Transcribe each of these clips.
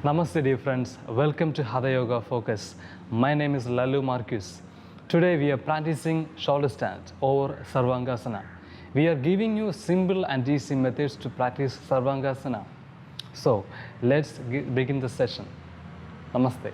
Namaste dear friends, welcome to Hatha Yoga Focus. My name is Lalu Marcus. Today we are practicing shoulder stand or Sarvangasana. We are giving you simple and easy methods to practice Sarvangasana. So let's begin the session. Namaste.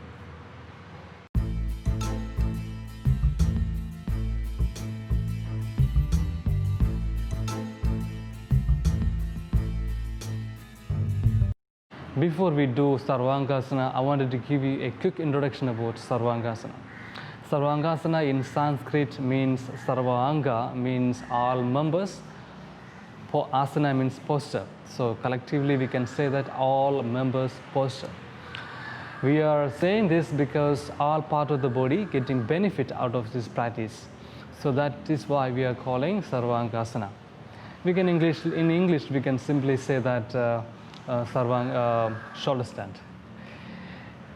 Before we do Sarvangasana, I wanted to give you a quick introduction about Sarvangasana. Sarvangasana in Sanskrit means Sarvanga means all members. Asana means posture. So collectively we can say that all members posture. We are saying this because all part of the body getting benefit out of this practice. So that is why we are calling Sarvangasana. In English we can simply say that shoulder stand.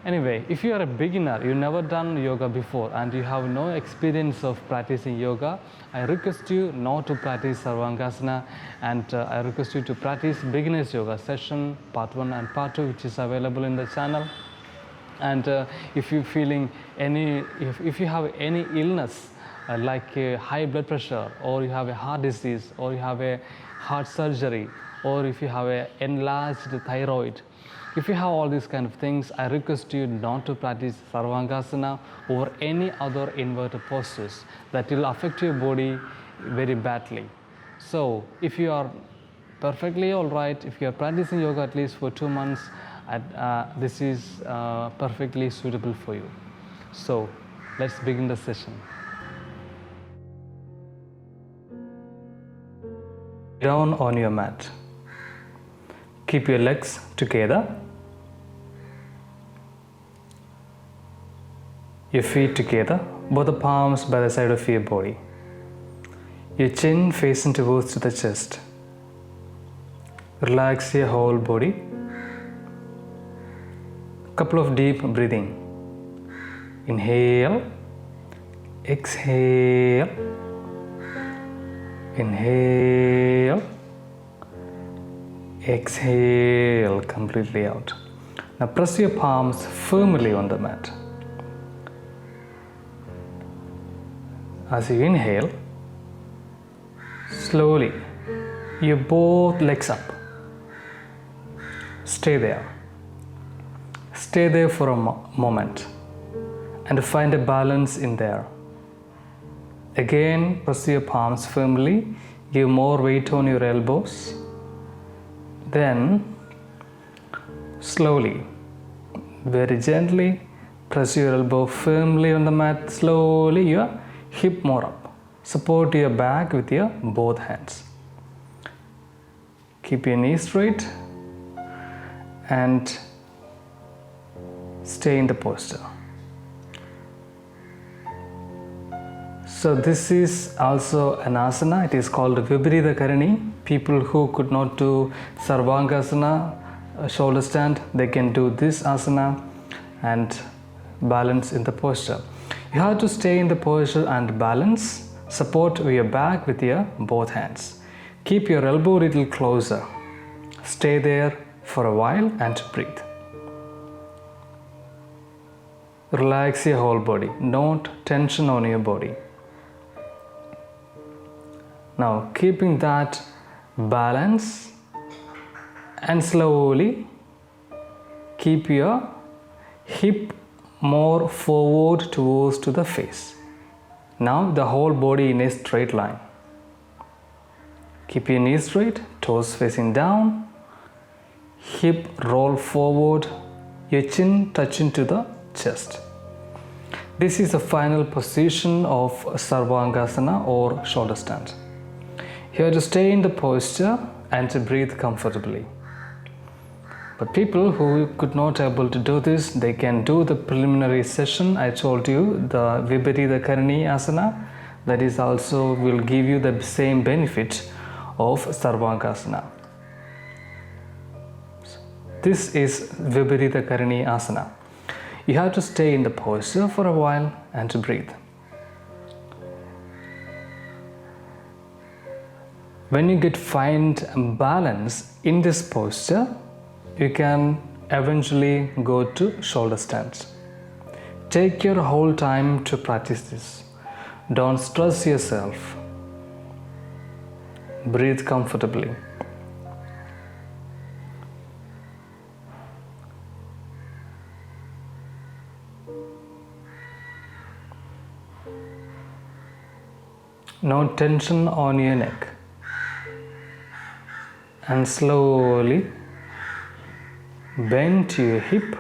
Anyway, if you are a beginner, you've never done yoga before and you have no experience of practicing yoga, I request you not to practice Sarvangasana and I request you to practice beginners yoga session part 1 and part 2, which is available in the channel. And if you have any illness like high blood pressure, or you have a heart disease, or you have a heart surgery, or if you have an enlarged thyroid, if you have all these kind of things, I request you not to practice Sarvangasana or any other inverted postures that will affect your body very badly. So if you are perfectly all right, if you are practicing yoga at least for 2 months, this is perfectly suitable for you. So let's begin the session. Down on your mat. Keep your legs together, your feet together, both the palms by the side of your body. Your chin facing towards the chest. Relax your whole body. Couple of deep breathing. Inhale, exhale, inhale, exhale completely out. Now press your palms firmly on the mat. As you inhale, slowly your both legs up. Stay there. Stay there for a moment and find a balance in there. Again, press your palms firmly. Give more weight on your elbows. Then, slowly, very gently, press your elbow firmly on the mat. Slowly, your hip more up. Support your back with your both hands. Keep your knees straight and stay in the posture. So this is also an asana. It is called Viparita Karani. People who could not do Sarvangasana, shoulder stand, they can do this asana and balance in the posture. You have to stay in the posture and balance. Support your back with your both hands. Keep your elbow a little closer. Stay there for a while and breathe. Relax your whole body. Don't tension on your body. Now keeping that balance and slowly keep your hip more forward towards to the face. Now the whole body in a straight line. Keep your knees straight, toes facing down, hip roll forward, your chin touching to the chest. This is the final position of Sarvangasana or shoulder stand. You have to stay in the posture and to breathe comfortably. But people who could not able to do this, they can do the preliminary session. I told you the Viparita Karani asana, that is also will give you the same benefit of Sarvangasana. This is Viparita Karani asana. You have to stay in the posture for a while and to breathe. When you find balance in this posture, you can eventually go to shoulder stand. Take your whole time to practice this. Don't stress yourself. Breathe comfortably. No tension on your neck. And slowly bend your hip.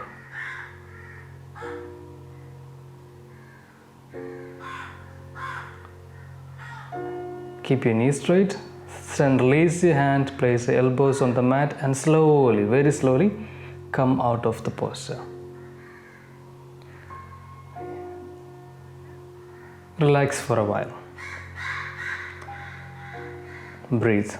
Keep your knees straight. Then release your hand, place your elbows on the mat and slowly, very slowly, come out of the posture. Relax for a while. Breathe.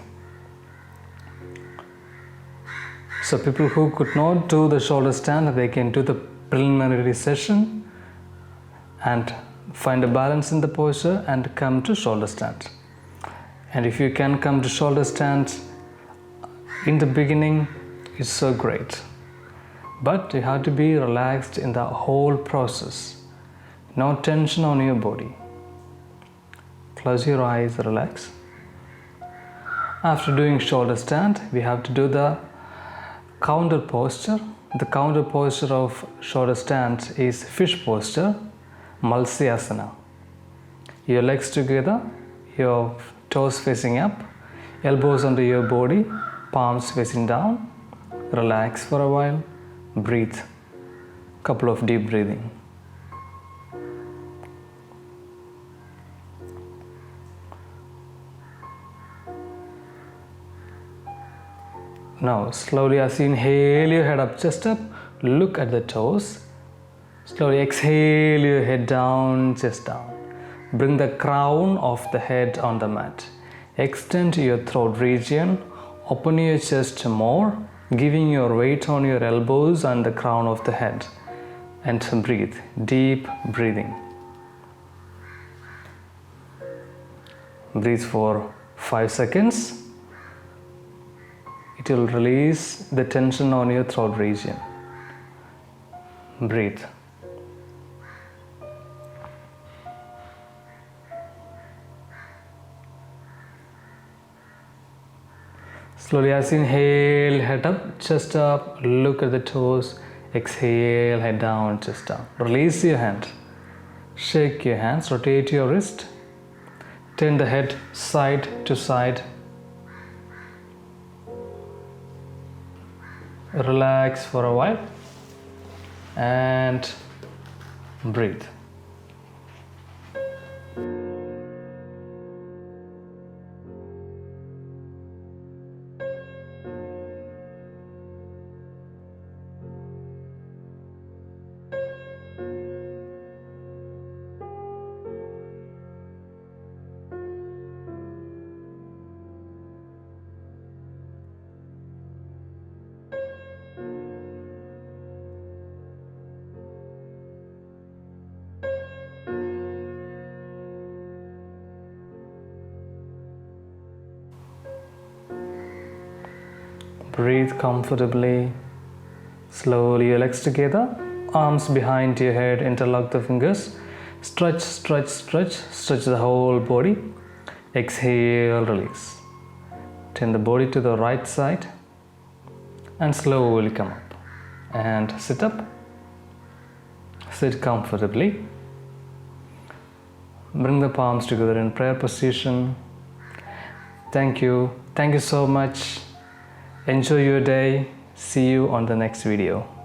So people who could not do the shoulder stand, they can do the preliminary session and find a balance in the posture and come to shoulder stand. And if you can come to shoulder stand in the beginning, it's so great. But you have to be relaxed in the whole process. No tension on your body. Close your eyes, relax. After doing shoulder stand, we have to do the counter posture. The counter posture of shoulder stand is fish posture, Malsyasana. Your legs together, your toes facing up, elbows under your body, palms facing down. Relax for a while. Breathe. Couple of deep breathing. Now slowly as you inhale your head up, chest up, look at the toes. Slowly exhale your head down, chest down. Bring the crown of the head on the mat. Extend your throat region. Open your chest more, giving your weight on your elbows and the crown of the head. And breathe. Deep breathing. Breathe for 5 seconds. It will release the tension on your throat region. Breathe. Slowly as you inhale, head up, chest up, look at the toes. Exhale, head down, chest down. Release your hand. Shake your hands, rotate your wrist. Turn the head side to side. Relax for a while and breathe. Breathe comfortably. Slowly your legs together, arms behind your head, interlock the fingers. Stretch, stretch, stretch, stretch the whole body. Exhale, release. Turn the body to the right side and slowly come up. And sit up. Sit comfortably. Bring the palms together in prayer position. Thank you. Thank you so much. Enjoy your day. See you on the next video.